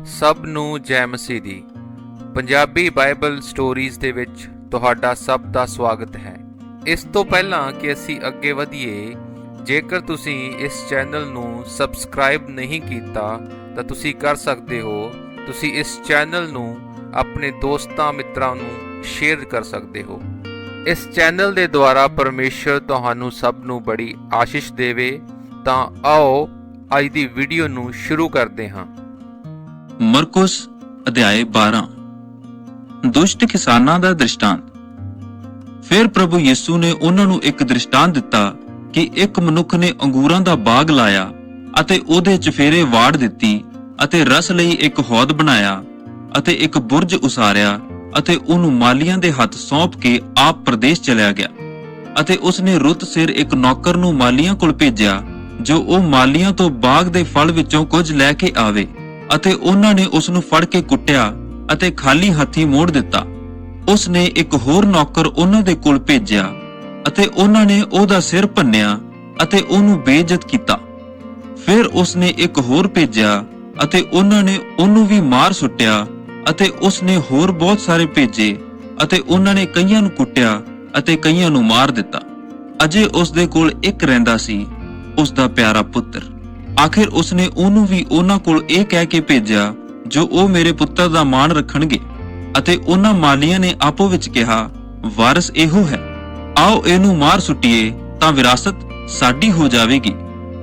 ਸਭ ਨੂੰ ਜੈ ਮਸੀਹ ਦੀ। ਪੰਜਾਬੀ ਬਾਈਬਲ ਸਟੋਰੀਜ਼ ਦੇ ਵਿੱਚ ਤੁਹਾਡਾ ਸਭ ਦਾ ਸਵਾਗਤ ਹੈ। ਇਸ ਤੋਂ ਪਹਿਲਾਂ ਕਿ ਅਸੀਂ ਅੱਗੇ ਵਧੀਏ, ਜੇਕਰ ਤੁਸੀਂ ਇਸ ਚੈਨਲ ਨੂੰ ਸਬਸਕ੍ਰਾਈਬ ਨਹੀਂ ਕੀਤਾ ਤਾਂ ਤੁਸੀਂ ਕਰ ਸਕਦੇ ਹੋ। ਤੁਸੀਂ ਇਸ ਚੈਨਲ ਨੂੰ ਆਪਣੇ ਦੋਸਤਾਂ ਮਿੱਤਰਾਂ ਨੂੰ ਸ਼ੇਅਰ ਕਰ ਸਕਦੇ ਹੋ। ਇਸ ਚੈਨਲ ਦੇ ਦੁਆਰਾ ਪਰਮੇਸ਼ਰ ਤੁਹਾਨੂੰ ਸਭ ਨੂੰ ਬੜੀ ਆਸ਼ੀਸ਼ ਦੇਵੇ। ਤਾਂ ਆਓ ਅੱਜ ਦੀ ਵੀਡੀਓ ਨੂੰ ਸ਼ੁਰੂ ਕਰਦੇ ਹਾਂ। ਮਰਕੁਸ ਅਧਿਆਇ 12। ਦੁਸ਼ਟ ਕਿਸਾਨਾਂ ਦਾ ਦ੍ਰਿਸ਼ਟਾਂਤ। ਫਿਰ ਪ੍ਰਭੂ ਯਿਸੂ ਨੇ ਉਹਨਾਂ ਨੂੰ ਇੱਕ ਦ੍ਰਿਸ਼ਟਾਂਤ ਦਿੱਤਾ ਕਿ ਇੱਕ ਮਨੁੱਖ ਨੇ ਅੰਗੂਰਾਂ ਦਾ ਬਾਗ ਲਾਇਆ ਅਤੇ ਉਹਦੇ ਚਫੇਰੇ ਵਾੜ ਦਿੱਤੀ ਅਤੇ ਰਸ ਲਈ ਇੱਕ ਹੌਦ ਬਣਾਇਆ ਅਤੇ ਇੱਕ ਬੁਰਜ ਉਸਾਰਿਆ ਅਤੇ ਉਹਨੂੰ ਮਾਲੀਆਂ ਦੇ ਹੱਥ ਸੌਂਪ ਕੇ ਆਪ ਪ੍ਰਦੇਸ਼ ਚਲਿਆ ਗਿਆ। ਅਤੇ ਉਸਨੇ ਰੁੱਤ ਸਿਰ ਇੱਕ ਨੌਕਰ ਨੂੰ ਮਾਲੀਆਂ ਕੋਲ ਭੇਜਿਆ ਜੋ ਉਹ ਮਾਲੀਆਂ ਤੋਂ ਬਾਗ ਦੇ ਫਲ ਵਿੱਚੋਂ ਕੁਝ ਲੈ ਕੇ ਆਵੇ। ਅਤੇ ਉਹਨਾਂ ਨੇ ਉਸ ਨੂੰ ਫੜ ਕੇ ਕੁੱਟਿਆ ਅਤੇ ਖਾਲੀ ਹੱਥੀਂ ਮੋੜ ਦਿੱਤਾ। ਉਸ ਨੇ ਇੱਕ ਹੋਰ ਨੌਕਰ ਉਹਨਾਂ ਦੇ ਕੋਲ ਭੇਜਿਆ ਅਤੇ ਉਹਨਾਂ ਨੇ ਉਹਦਾ ਸਿਰ ਭੰਨਿਆ ਅਤੇ ਉਹਨੂੰ ਬੇਇੱਜ਼ਤ ਕੀਤਾ। ਫਿਰ ਉਸ ਨੇ ਇੱਕ ਹੋਰ ਭੇਜਿਆ ਅਤੇ ਉਹਨਾਂ ਨੇ ਉਹਨੂੰ ਵੀ ਮਾਰ ਸੁੱਟਿਆ। ਅਤੇ ਉਸ ਨੇ ਹੋਰ ਬਹੁਤ ਸਾਰੇ ਭੇਜੇ ਅਤੇ ਉਹਨਾਂ ਨੇ ਕਈਆਂ ਨੂੰ ਕੁੱਟਿਆ ਅਤੇ ਕਈਆਂ ਨੂੰ ਮਾਰ ਦਿੱਤਾ। ਅਜੇ ਉਸ ਦੇ ਕੋਲ ਇੱਕ ਰਹਿੰਦਾ ਸੀ, ਉਸ ਦਾ ਪਿਆਰਾ ਪੁੱਤਰ। ਆਖਿਰ ਉਸਨੇ ਉਹਨੂੰ ਵੀ ਉਹਨਾਂ ਕੋਲ ਇਹ ਕਹਿ ਕੇ ਭੇਜਿਆ ਜੋ ਉਹ ਮੇਰੇ ਪੁੱਤਰ ਦਾ ਮਾਣ ਰੱਖਣਗੇ। ਅਤੇ ਉਹਨਾਂ ਮਾਲੀਆਂ ਨੇ ਆਪੋ ਵਿੱਚ ਕਿਹਾ, ਵਾਰਸ ਇਹੋ ਹੈ, ਆਓ ਇਹਨੂੰ ਮਾਰ ਸੁੱਟੀਏ ਤਾਂ ਵਿਰਾਸਤ ਸਾਡੀ ਹੋ ਜਾਵੇਗੀ।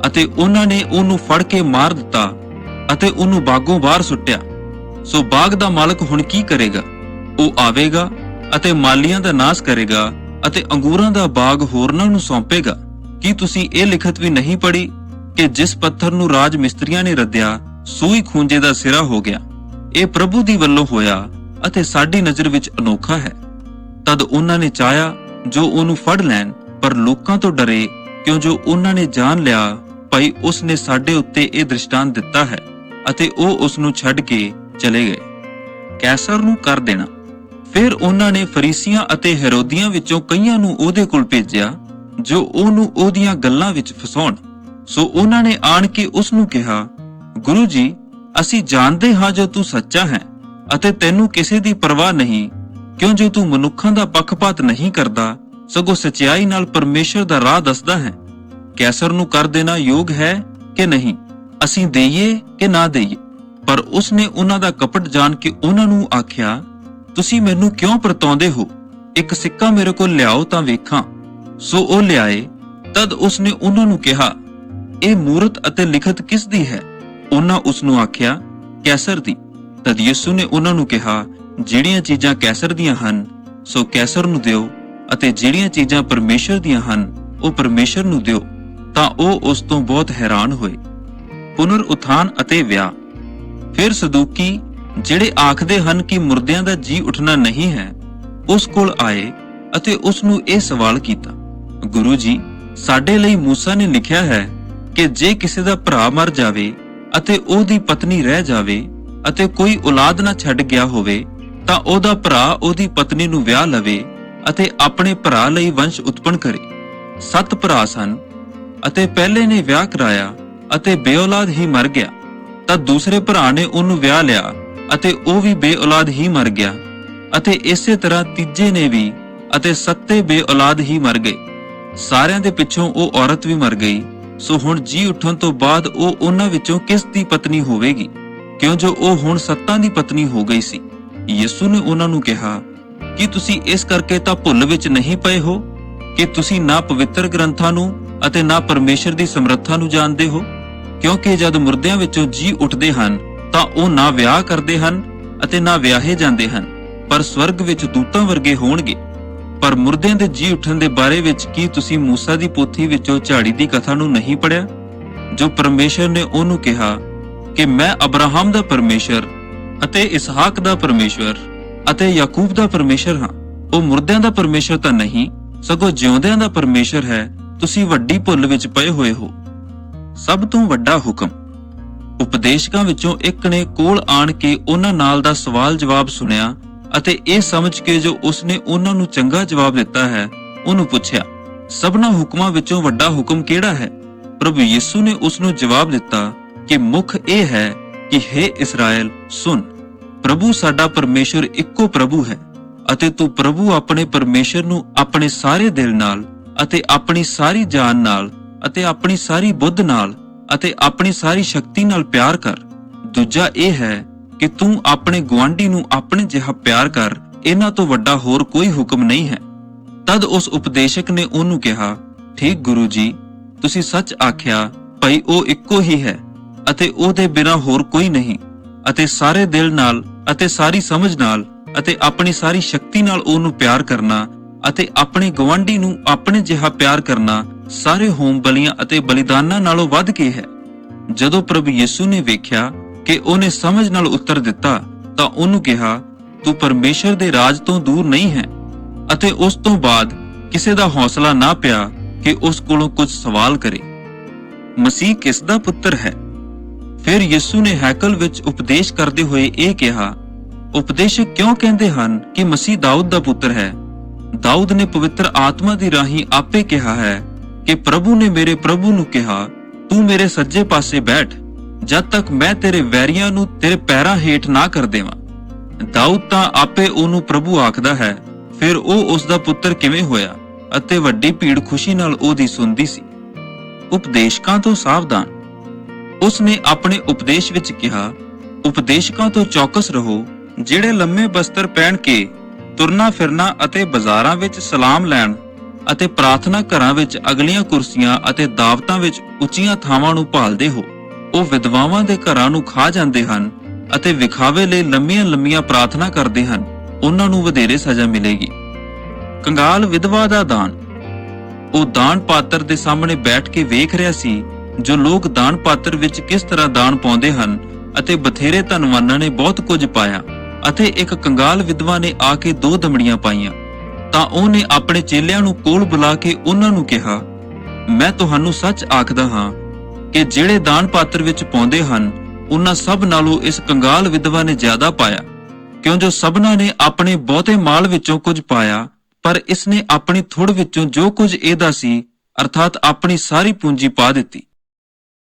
ਅਤੇ ਉਹਨਾਂ ਨੇ ਉਹਨੂੰ ਫੜ ਕੇ ਮਾਰ ਦਿੱਤਾ ਅਤੇ ਉਹਨੂੰ ਬਾਗੋਂ ਬਾਹਰ ਸੁੱਟਿਆ। ਸੋ ਬਾਗ ਦਾ ਮਾਲਕ ਹੁਣ ਕੀ ਕਰੇਗਾ? ਉਹ ਆਵੇਗਾ ਅਤੇ ਮਾਲੀਆਂ ਦਾ ਨਾਸ਼ ਕਰੇਗਾ ਅਤੇ ਅੰਗੂਰਾਂ ਦਾ ਬਾਗ ਹੋਰਨਾਂ ਨੂੰ ਸੌਂਪੇਗਾ। ਕੀ ਤੁਸੀਂ ਇਹ ਲਿਖਤ ਵੀ ਨਹੀਂ ਪੜ੍ਹੀ ਕਿ ਜਿਸ ਪੱਥਰ ਨੂੰ ਰਾਜ ਮਿਸਤਰੀਆਂ ਨੇ ਰੱਦਿਆ ਸੂਈ ਖੂੰਜੇ ਦਾ ਸਿਰਾ ਹੋ ਗਿਆ? ਇਹ ਪ੍ਰਭੂ ਦੀ ਵੱਲੋਂ ਹੋਇਆ ਅਤੇ ਸਾਡੀ ਨਜ਼ਰ ਵਿੱਚ ਅਨੋਖਾ ਹੈ। ਤਦ ਉਹਨਾਂ ਨੇ ਚਾਹਿਆ ਜੋ ਉਹਨੂੰ ਫੜ ਲੈਣ, ਪਰ ਲੋਕਾਂ ਤੋਂ ਡਰੇ, ਕਿਉਂ ਜੋ ਉਹਨਾਂ ਨੇ ਜਾਣ ਲਿਆ ਭਾਈ ਉਸ ਨੇ ਸਾਡੇ ਉੱਤੇ ਇਹ ਦ੍ਰਿਸ਼ਟਾਂਤ ਦਿੱਤਾ ਹੈ। ਅਤੇ ਉਹ ਉਸ ਨੂੰ ਛੱਡ ਕੇ ਚਲੇ ਗਏ। ਕੈਸਰ ਨੂੰ ਕਰ ਦੇਣਾ। ਫਿਰ ਉਹਨਾਂ ਨੇ ਫਰੀਸੀਆਂ ਅਤੇ ਹੈਰੋਦੀਆਂ ਵਿੱਚੋਂ ਕਈਆਂ ਨੂੰ ਉਹਦੇ ਕੋਲ ਭੇਜਿਆ ਜੋ ਉਹਨੂੰ ਉਹਦੀਆਂ ਗੱਲਾਂ ਵਿੱਚ ਫਸਾਉਣ। ਸੋ ਉਹਨਾਂ ਨੇ ਆਣ ਕੇ ਉਸ ਨੂੰ ਕਿਹਾ, ਗੁਰੂ ਜੀ, ਅਸੀਂ ਜਾਣਦੇ ਹਾਂ ਜੋ ਤੂੰ ਸੱਚਾ ਹੈ ਅਤੇ ਤੈਨੂੰ ਕਿਸੇ ਦੀ ਪਰਵਾਹ ਨਹੀਂ, ਕਿਉਂ ਜੋ ਤੂੰ ਮਨੁੱਖਾਂ ਦਾ ਪੱਖਪਾਤ ਨਹੀਂ ਕਰਦਾ, ਸਗੋਂ ਸੱਚਾਈ ਨਾਲ ਪਰਮੇਸ਼ਰ ਦਾ ਰਾਹ ਦੱਸਦਾ ਹੈ। ਕੈਸਰ ਨੂੰ ਕਰ ਦੇਣਾ ਯੋਗ ਹੈ ਕਿ ਨਹੀਂ? ਅਸੀਂ ਦੇਈਏ ਕਿ ਨਾ ਦੇਈਏ? ਪਰ ਉਸ ਨੇ ਉਹਨਾਂ ਦਾ ਕਪਟ ਜਾਣ ਕੇ ਉਹਨਾਂ ਨੂੰ ਆਖਿਆ, ਤੁਸੀਂ ਮੈਨੂੰ ਕਿਉਂ ਪਰਤਾਉਂਦੇ ਹੋ? ਇੱਕ ਸਿੱਕਾ ਮੇਰੇ ਕੋਲ ਲਿਆਓ ਤਾਂ ਵੇਖਾਂ। ਸੋ ਉਹ ਲਿਆਏ। ਤਦ ਉਸ ਨੇ ਉਹਨਾਂ ਨੂੰ ਕਿਹਾ, ਇਹ ਮੂਰਤ ਅਤੇ ਲਿਖਤ ਕਿਸ ਦੀ ਹੈ? ਉਹਨਾਂ ਉਸ ਨੂੰ ਆਖਿਆ, ਕੈਸਰ ਦੀ। ਤਦ ਯਿਸੂ ਨੇ ਉਹਨਾਂ ਨੂੰ ਕਿਹਾ, ਜਿਹੜੀਆਂ ਚੀਜ਼ਾਂ ਕੈਸਰ ਦੀਆਂ ਹਨ ਸੋ ਕੈਸਰ ਨੂੰ ਦਿਓ, ਅਤੇ ਜਿਹੜੀਆਂ ਚੀਜ਼ਾਂ ਪਰਮੇਸ਼ਰ ਦੀਆਂ ਹਨ ਉਹ ਪਰਮੇਸ਼ਰ ਨੂੰ ਦਿਓ। ਤਾਂ ਉਹ ਉਸ ਤੋਂ ਬਹੁਤ ਹੈਰਾਨ ਹੋਏ। ਪੁਨਰ ਉਥਾਨ ਅਤੇ ਵਿਆਹ। ਫਿਰ ਸਦੂਕੀ, ਜਿਹੜੇ ਆਖਦੇ ਹਨ ਕਿ ਮੁਰਦਿਆਂ ਦਾ ਜੀ ਉੱਠਣਾ ਨਹੀਂ ਹੈ, ਉਸ ਕੋਲ ਆਏ ਅਤੇ ਉਸ ਨੂੰ ਇਹ ਸਵਾਲ ਕੀਤਾ, ਗੁਰੂ ਜੀ, ਸਾਡੇ ਲਈ ਮੂਸਾ ਨੇ ਲਿਖਿਆ ਹੈ ਕਿ ਜੇ ਕਿਸੇ ਦਾ ਭਰਾ ਮਰ ਜਾਵੇ ਅਤੇ ਉਹਦੀ ਪਤਨੀ ਰਹਿ ਜਾਵੇ ਅਤੇ ਕੋਈ ਔਲਾਦ ਨਾ ਛੱਡ ਗਿਆ ਹੋਵੇ ਤਾਂ ਉਹਦਾ ਭਰਾ ਉਹਦੀ ਪਤਨੀ ਨੂੰ ਵਿਆਹ ਲਵੇ ਅਤੇ ਆਪਣੇ ਭਰਾ ਲਈ ਵੰਸ਼ ਉਤਪੰਨ ਕਰੇ। 7 ਭਰਾ ਸਨ ਅਤੇ ਪਹਿਲੇ ਨੇ ਵਿਆਹ ਕਰਾਇਆ ਅਤੇ ਬੇਔਲਾਦ ਹੀ ਮਰ ਗਿਆ। ਤਾਂ ਦੂਸਰੇ ਭਰਾ ਨੇ ਉਹਨੂੰ ਵਿਆਹ ਲਿਆ ਅਤੇ ਉਹ ਵੀ ਬੇਔਲਾਦ ਹੀ ਮਰ ਗਿਆ। ਅਤੇ ਇਸੇ ਤਰ੍ਹਾਂ ਤੀਜੇ ਨੇ ਵੀ, ਅਤੇ 7 ਬੇਔਲਾਦ ਹੀ ਮਰ ਗਏ। ਸਾਰਿਆਂ ਦੇ ਪਿੱਛੋਂ ਉਹ ਔਰਤ ਵੀ ਮਰ ਗਈ। ਸੋ ਹੁਣ ਜੀ ਉੱਠਣ ਤੋਂ ਬਾਅਦ ਉਹ ਉਹਨਾਂ ਵਿੱਚੋਂ ਕਿਸ ਦੀ ਪਤਨੀ ਹੋਵੇਗੀ, ਕਿਉਂ ਜੋ ਉਹ ਹੁਣ 7 ਦੀ ਪਤਨੀ ਹੋ ਗਈ ਸੀ। ਯਿਸੂ ਨੇ ਉਹਨਾਂ ਨੂੰ ਕਿਹਾ, ਕੀ ਤੁਸੀਂ ਇਸ ਕਰਕੇ ਤਾਂ ਭੁੱਲ ਵਿੱਚ ਨਹੀਂ ਪਏ ਹੋ ਕਿ ਤੁਸੀਂ ਨਾ ਪਵਿੱਤਰ ਗ੍ਰੰਥਾਂ ਨੂੰ ਅਤੇ ਨਾ ਪਰਮੇਸ਼ਰ ਦੀ ਸਮਰੱਥਾ ਨੂੰ ਜਾਣਦੇ ਹੋ? ਕਿਉਂਕਿ ਜਦ ਮੁਰਦਿਆਂ ਵਿੱਚੋਂ ਜੀ ਉੱਠਦੇ ਹਨ ਤਾਂ ਉਹ ਨਾ ਵਿਆਹ ਕਰਦੇ ਹਨ ਅਤੇ ਨਾ ਵਿਆਹੇ ਜਾਂਦੇ ਹਨ, ਪਰ ਸਵਰਗ ਵਿੱਚ ਦੂਤਾਂ ਵਰਗੇ ਹੋਣਗੇ। ਪਰ ਮੁਰਦਿਆਂ ਦੇ ਜੀ ਉੱਠਣ ਦੇ ਬਾਰੇ ਵਿੱਚ ਕੀ ਤੁਸੀਂ ਮੂਸਾ ਦੀ ਪੋਥੀ ਵਿੱਚੋਂ ਝਾੜੀ ਦੀ ਕਥਾ ਨੂੰ ਨਹੀਂ ਪੜ੍ਹਿਆ, ਜੋ ਪਰਮੇਸ਼ਰ ਨੇ ਉਹਨੂੰ ਕਿਹਾ ਕਿ ਮੈਂ ਅਬਰਾਹਮ ਦਾ ਪਰਮੇਸ਼ਰ ਅਤੇ ਇਸਹਾਕ ਦਾ ਪਰਮੇਸ਼ਰ ਅਤੇ ਯਾਕੂਬ ਦਾ ਪਰਮੇਸ਼ਰ ਹਾਂ। ਉਹ ਮੁਰਦਿਆਂ ਦਾ ਪਰਮੇਸ਼ਰ ਤਾਂ ਨਹੀਂ, ਸਗੋਂ ਜਿਉਂਦਿਆਂ ਦਾ ਪਰਮੇਸ਼ਰ ਹੈ। ਤੁਸੀਂ ਵੱਡੀ ਭੁੱਲ ਵਿੱਚ ਪਏ ਹੋਏ ਹੋ। ਸਭ ਤੋਂ ਵੱਡਾ ਹੁਕਮ। ਉਪਦੇਸ਼ਕਾਂ ਵਿੱਚੋਂ ਇੱਕ ਨੇ ਕੋਲ ਆਣ ਕੇ ਉਹਨਾਂ ਨਾਲ ਦਾ ਸਵਾਲ ਜਵਾਬ ਸੁਣਿਆ ਅਤੇ ਇਹ ਸਮਝ ਕੇ ਜੋ ਉਸਨੇ ਉਹਨਾਂ ਨੂੰ ਚੰਗਾ ਜਵਾਬ ਦਿੱਤਾ ਹੈ, ਉਹਨੂੰ ਪੁੱਛਿਆ, ਸਭਨਾਂ ਹੁਕਮਾਂ ਵਿੱਚੋਂ ਵੱਡਾ ਹੁਕਮ ਕਿਹੜਾ ਹੈ? ਪ੍ਰਭੂ ਯਿਸੂ ਨੇ ਉਸ ਨੂੰ ਜਵਾਬ ਦਿੱਤਾ ਕਿ ਮੁੱਖ ਇਹ ਹੈ ਕਿ हे ਇਸਰਾਏਲ ਸੁਣ, ਪ੍ਰਭੂ ਸਾਡਾ ਪਰਮੇਸ਼ਰ ਇੱਕੋ ਪ੍ਰਭੂ ਹੈ, ਅਤੇ ਤੂੰ ਪ੍ਰਭੂ ਆਪਣੇ ਪਰਮੇਸ਼ਰ ਨੂੰ ਆਪਣੇ ਸਾਰੇ ਦਿਲ ਨਾਲ ਅਤੇ ਆਪਣੀ ਸਾਰੀ ਜਾਨ ਨਾਲ ਅਤੇ ਆਪਣੀ ਸਾਰੀ ਬੁੱਧ ਨਾਲ ਅਤੇ ਆਪਣੀ ਸਾਰੀ ਸ਼ਕਤੀ ਨਾਲ ਪਿਆਰ ਕਰ। ਦੂਜਾ ਇਹ ਹੈ ਕਿ ਤੂੰ ਆਪਣੇ ਗੁਆਂਢੀ ਨੂੰ ਆਪਣੇ ਜਿਹਾ ਪਿਆਰ ਕਰ। ਇਹਨਾਂ ਤੋਂ ਵੱਡਾ ਹੋਰ ਕੋਈ ਹੁਕਮ ਨਹੀਂ ਹੈ। ਤਦ ਉਸ ਉਪਦੇਸ਼ਕ ਨੇ ਉਹਨੂੰ ਕਿਹਾ, ਠੀਕ ਗੁਰੂ ਜੀ, ਤੁਸੀਂ ਸੱਚ ਆਖਿਆ, ਭਈ ਉਹ ਇੱਕੋ ਹੀ ਹੈ ਅਤੇ ਉਹਦੇ ਬਿਨਾਂ ਹੋਰ ਕੋਈ ਨਹੀਂ, ਅਤੇ ਸਾਰੇ ਦਿਲ ਨਾਲ ਅਤੇ ਸਾਰੀ ਸਮਝ ਨਾਲ ਅਤੇ ਆਪਣੀ ਸਾਰੀ ਸ਼ਕਤੀ ਨਾਲ ਉਹਨੂੰ ਪਿਆਰ ਕਰਨਾ ਅਤੇ ਆਪਣੇ ਗੁਆਂਢੀ ਨੂੰ ਆਪਣੇ ਜਿਹਾ ਪਿਆਰ ਕਰਨਾ ਸਾਰੇ ਹੋਮ ਬਲੀਆਂ ਅਤੇ ਬਲੀਦਾਨਾਂ ਨਾਲੋਂ ਵੱਧ ਕੇ ਹੈ। ਜਦੋਂ ਪ੍ਰਭੂ ਯਿਸੂ ਨੇ ਵੇਖਿਆ ਕਿ ਉਹਨੇ ਸਮਝ ਨਾਲ ਉੱਤਰ ਦਿੱਤਾ ਤਾਂ ਉਹਨੂੰ ਕਿਹਾ, ਤੂੰ ਪਰਮੇਸ਼ਰ ਦੇ ਰਾਜ ਤੋਂ ਦੂਰ ਨਹੀਂ ਹੈ। ਅਤੇ ਉਸ ਤੋਂ ਬਾਅਦ ਕਿਸੇ ਦਾ ਹੌਸਲਾ ਨਾ ਪਿਆ ਕਿ ਉਸ ਕੋਲੋਂ ਕੁਝ ਸਵਾਲ ਕਰੇ। ਮਸੀਹ ਕਿਸ ਦਾ ਪੁੱਤਰ ਹੈ? ਫਿਰ ਯਿਸੂ ਨੇ ਹੈਕਲ ਵਿੱਚ ਉਪਦੇਸ਼ ਕਰਦੇ ਹੋਏ ਇਹ ਕਿਹਾ, ਉਪਦੇਸ਼ਕ ਕਿਉਂ ਕਹਿੰਦੇ ਹਨ ਕਿ ਮਸੀਹ ਦਾਊਦ ਦਾ ਪੁੱਤਰ ਹੈ? ਦਾਊਦ ਨੇ ਪਵਿੱਤਰ ਆਤਮਾ ਦੀ ਰਾਹੀਂ ਆਪੇ ਕਿਹਾ ਹੈ ਕਿ ਪ੍ਰਭੂ ਨੇ ਮੇਰੇ ਪ੍ਰਭੂ ਨੂੰ ਕਿਹਾ, ਤੂੰ ਮੇਰੇ ਸੱਜੇ ਪਾਸੇ ਬੈਠ ਜਦ ਤੱਕ ਮੈਂ ਤੇਰੇ ਵੈਰੀਆਂ ਨੂੰ ਤੇਰੇ ਪੈਰਾਂ ਹੇਠ ਨਾ ਕਰ ਦੇਵਾਂ। ਦਾਊਦ ਤਾਂ ਆਪੇ ਉਹਨੂੰ ਪ੍ਰਭੂ ਆਖਦਾ ਹੈ, ਫਿਰ ਉਹ ਉਸ ਦਾ ਪੁੱਤਰ ਕਿਵੇਂ ਹੋਇਆ? ਅਤੇ ਵੱਡੀ ਭੀੜ ਖੁਸ਼ੀ ਨਾਲ ਉਹਦੀ ਸੁਣਦੀ ਸੀ। ਉਪਦੇਸ਼ਕਾਂ ਤੋਂ ਸਾਵਧਾਨ। ਉਸ ਨੇ ਆਪਣੇ ਉਪਦੇਸ਼ ਵਿੱਚ ਕਿਹਾ, ਉਪਦੇਸ਼ਕਾਂ ਤੋਂ ਚੌਕਸ ਰਹੋ, ਜਿਹੜੇ ਲੰਮੇ ਬਸਤਰ ਪਹਿਨ ਕੇ ਤੁਰਨਾ ਫਿਰਨਾ ਅਤੇ ਬਾਜ਼ਾਰਾਂ ਵਿੱਚ ਸਲਾਮ ਲੈਣ ਅਤੇ ਪ੍ਰਾਰਥਨਾ ਘਰਾਂ ਵਿੱਚ ਅਗਲੀਆਂ ਕੁਰਸੀਆਂ ਅਤੇ ਦਾਵਤਾਂ ਵਿੱਚ ਉੱਚੀਆਂ ਥਾਵਾਂ ਨੂੰ ਭਾਲਦੇ ਹੋ। ਉਹ ਵਿਧਵਾਵਾਂ ਦੇ ਘਰਾਂ ਨੂੰ ਖਾ ਜਾਂਦੇ ਹਨ ਅਤੇ ਵਿਖਾਵੇ ਲਈ ਲੰਮੀਆਂ ਪ੍ਰਾਰਥਨਾ ਕਰਦੇ ਹਨ। ਉਹਨਾਂ ਨੂੰ ਵਧੇਰੇ ਸਜ਼ਾ ਮਿਲੇਗੀ। ਕੰਗਾਲ ਵਿਧਵਾ ਦਾ ਦਾਨ। ਉਹ ਦਾਨ ਪਾਤਰ ਦੇ ਸਾਹਮਣੇ ਬੈਠ ਕੇ ਵੇਖ ਰਿਹਾ ਸੀ ਜੋ ਲੋਕ ਦਾਨ ਪਾਤਰ ਵਿੱਚ ਕਿਸ ਤਰ੍ਹਾਂ ਦਾਨ ਪਾਉਂਦੇ ਹਨ, ਅਤੇ ਬਥੇਰੇ ਧਨਵਾਨਾਂ ਨੇ ਬਹੁਤ ਕੁਝ ਪਾਇਆ ਅਤੇ ਇੱਕ ਕੰਗਾਲ ਵਿਧਵਾ ਨੇ ਆ ਕੇ 2 ਦਮੜੀਆਂ ਪਾਈਆਂ। ਤਾਂ ਉਹਨੇ ਆਪਣੇ ਚੇਲਿਆਂ ਨੂੰ ਕੋਲ ਬੁਲਾ ਕੇ ਉਹਨਾਂ ਨੂੰ ਕਿਹਾ, ਮੈਂ ਤੁਹਾਨੂੰ ਸੱਚ ਆਖਦਾ ਹਾਂ ਕਿ ਜਿਹੜੇ ਦਾਨ ਪਾਤਰ ਵਿੱਚ ਪਾਉਂਦੇ ਹਨ, ਉਹਨਾਂ ਸਭ ਨਾਲੋਂ ਇਸ ਕੰਗਾਲ ਵਿਧਵਾ ਨੇ ਜ਼ਿਆਦਾ ਪਾਇਆ, ਕਿਉਂ ਜੋ ਸਭਨਾਂ ਨੇ ਆਪਣੇ ਬਹੁਤੇ ਮਾਲ ਵਿੱਚੋਂ ਕੁਝ ਪਾਇਆ, ਪਰ ਇਸ ਨੇ ਆਪਣੀ ਥੁੜ ਵਿੱਚੋਂ ਜੋ ਕੁਝ ਇਹਦਾ ਸੀ, ਅਰਥਾਤ ਆਪਣੀ ਸਾਰੀ ਪੂੰਜੀ ਪਾ ਦਿੱਤੀ।